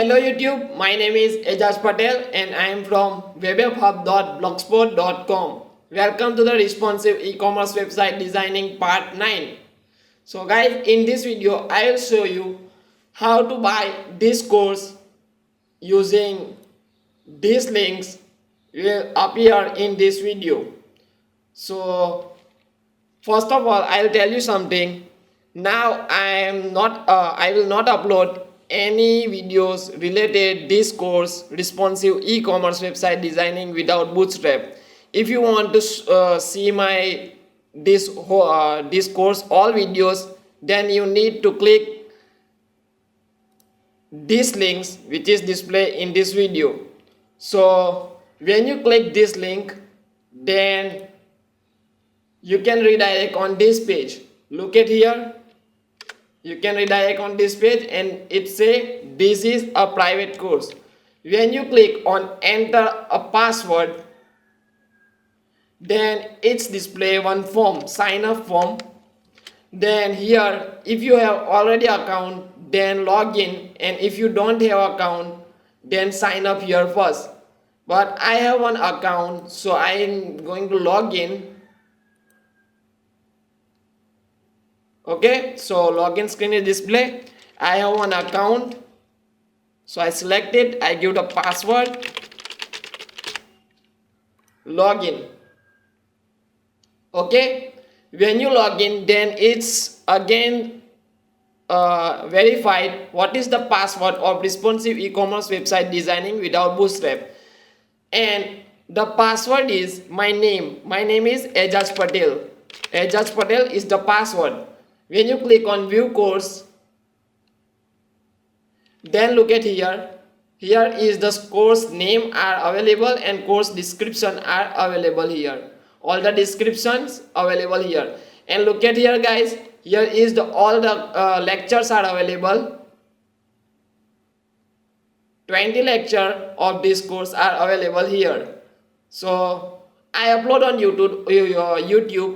Hello YouTube, my name is Ejaz Patel and I am from webhub.blogspot.com. Welcome to the responsive e-commerce website designing part 9. So guys, in this video I will show you how to buy this course using these links will appear in this video. So first of all, I will tell you something. Now I will not upload any videos related this course responsive e-commerce website designing without Bootstrap. If you want to see my this course all videos, then you need to click these links which is displayed in this video. So when you click this link, then you can redirect on this page. Look at here, you can redirect on this page and it say this is a private course. When you click on enter a password, then it's display one form, sign up form. Then here if you have already account, then log in, and if you don't have account, then sign up here first. But I have one account, so I am going to log in. Okay, so login screen is display. I have one account, so I select it, I give the password, login. Okay, when you log in, then it's again verified what is the password of responsive e-commerce website designing without Bootstrap, and the password is my name. My name is Ejaz Patel. Ejaz Patel is the password. When you click on view course, then look at here. Here is the course name are available and course description are available here. All the descriptions available here. And look at here guys. Here is all the lectures are available. 20 lecture of this course are available here. So I upload on YouTube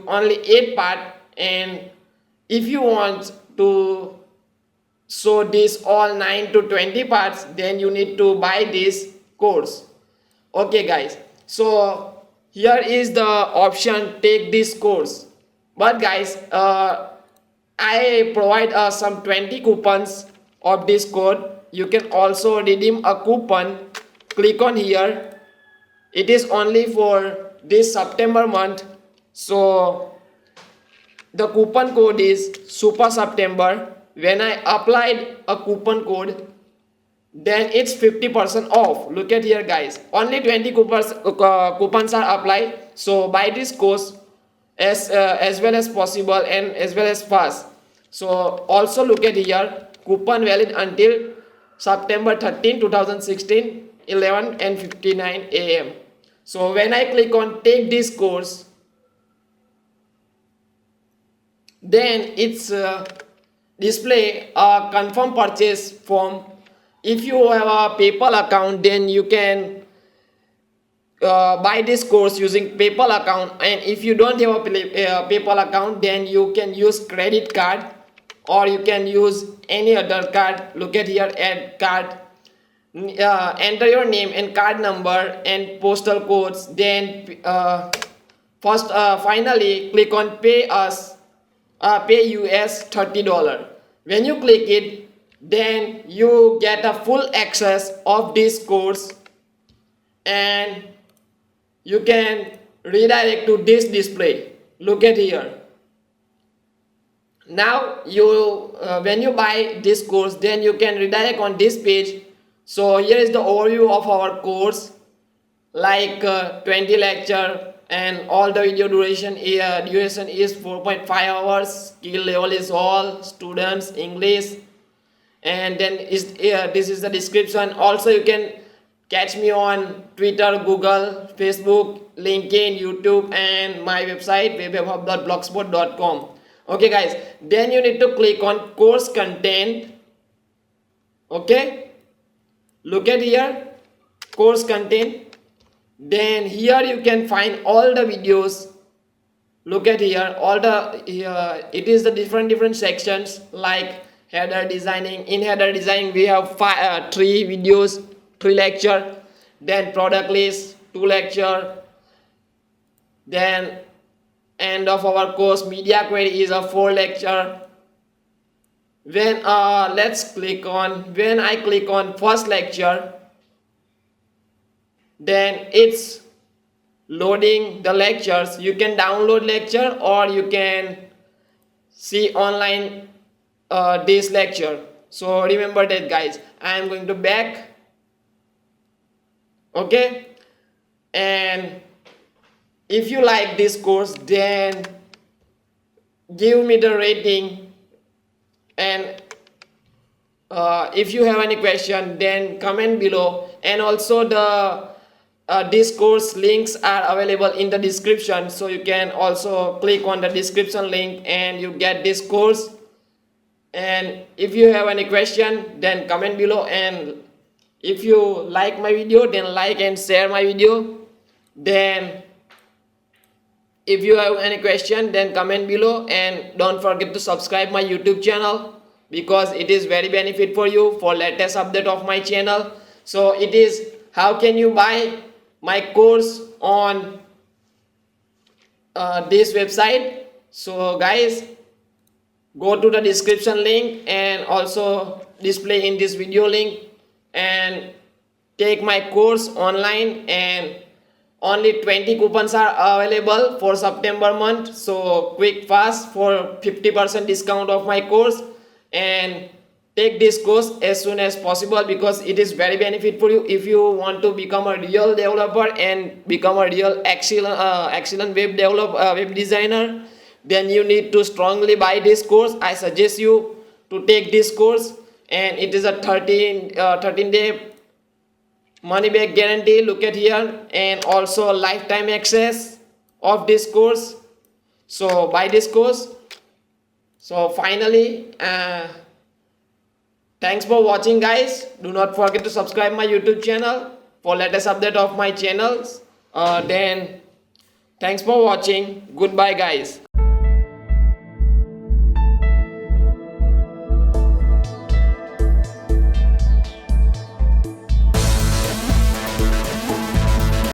only 8 part, and if you want to show this all 9 to 20 parts, then you need to buy this course. Okay guys, so here is the option take this course. But guys, I provide some 20 coupons of this code. You can also redeem a coupon. Click on here. It is only for this September month. So the coupon code is Super September. When I applied a coupon code, then it's 50% off. Look at here guys, only 20 coupons are applied. So buy this course as well as possible and as well as fast. So also look at here, coupon valid until September 13 2016 11:59 AM. So when I click on take this course, then it's display a confirm purchase form. If you have a PayPal account, then you can buy this course using PayPal account, and if you don't have a PayPal account, then you can use credit card or you can use any other card. Look at here, add card, enter your name and card number and postal codes, then finally click on pay US $30. When you click it, then you get a full access of this course and you can redirect to this display. Look at here. Now when you buy this course, then you can redirect on this page. So here is the overview of our course, like 20 lecture, and all the video duration is 4.5 hours. Skill level is all students English, and then this is the description. Also you can catch me on Twitter, Google, Facebook, LinkedIn, YouTube, and my website webhub.blogspot.com. Okay guys, then you need to click on course content. Okay, look at here, course content. Then here you can find all the videos. Look at here, all the it is the different sections like header designing. In header designing we have three videos, three lecture, then product list, two lecture, then end of our course media query is a 4 lecture. When when I click on first lecture, then it's loading the lectures. You can download lecture or you can see online this lecture. So remember that, guys. I am going to back. Okay, and if you like this course, then give me the rating, and if you have any question, then comment below. And also the this course links are available in the description, so you can also click on the description link and you get this course. And if you have any question, then comment below, and if you like my video, then like and share my video. Then if you have any question, then comment below, and don't forget to subscribe my YouTube channel, because it is very benefit for you for latest update of my channel. So it is, how can you buy my course on this website? So guys, go to the description link and also display in this video link and take my course online. And only 20 coupons are available for September month, so quick fast for 50% discount of my course, and take this course as soon as possible, because it is very benefit for you if you want to become a real developer and become a real excellent web designer. Then you need to strongly buy this course. I suggest you to take this course, and it is a 13-day money back guarantee. Look at here, and also lifetime access of this course. So buy this course. So finally, thanks for watching, guys. Do not forget to subscribe my YouTube channel for latest update of my channels. Then thanks for watching. Goodbye, guys.